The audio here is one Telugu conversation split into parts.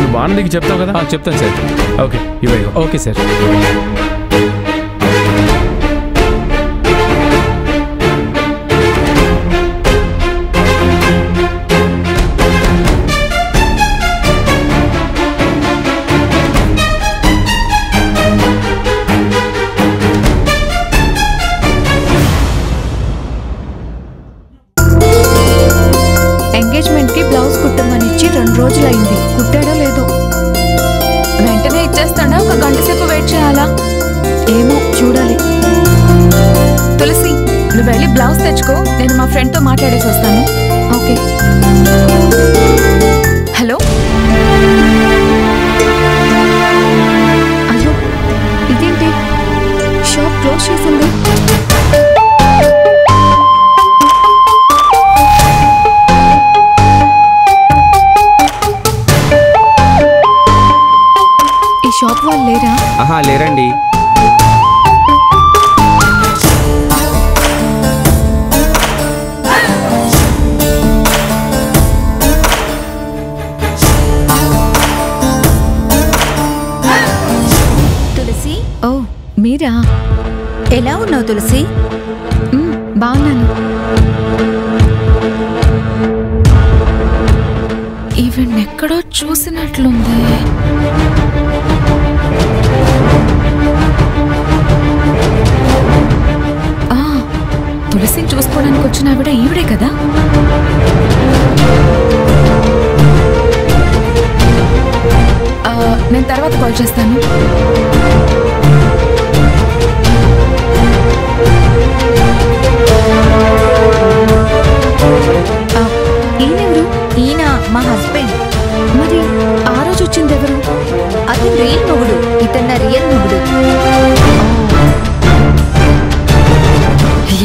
నువ్వు ఆనందికి చెప్తావు కదా? చెప్తాను సార్. ఓకే ఇవ్వ. Okay sir. ఎంగేజ్మెంట్ కి బ్లౌజ్ కుట్టమనిచ్చి 2 రోజులైంది. కుట్టాడో లేదో? వెంటనే ఇచ్చేస్తాడా? ఒక గంట సేపు వెయిట్ చేయాలా? ఏమో చూడాలి. తులసి, నువ్వు వెళ్ళి బ్లౌజ్ తెచ్చుకో, నేను మా ఫ్రెండ్ తో మాట్లాడేసి వస్తాను. ఓకే. హలో. అయ్యో ఇదేంటి, షాప్ క్లోజ్ చేసింది. ఈ షాప్ వాళ్ళు లేరా? లేరండి. తులసి. ఓ మీరా? ఎలా ఉన్నావు తులసి? బాగున్నాను. ఈవెన్నెక్కడో చూసినట్లుంది. తులసిని చూసుకోవడానికి వచ్చిన ఆవిడ ఈవిడే కదా? నేను తర్వాత కాల్ చేస్తాను. ఈయనెవరు? ఈయన మా హస్బెండ్. మరి ఆ రోజు వచ్చింది ఎవరు? అది రియల్ మొగుడు. ఇతన్న రియల్ మొగుడు.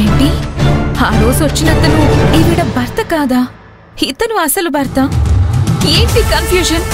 ఏంటి, ఆ రోజు వచ్చినతను ఈవిడ భర్త కాదా? ఇతను అసలు భర్త? ఏంటి కన్ఫ్యూజన్?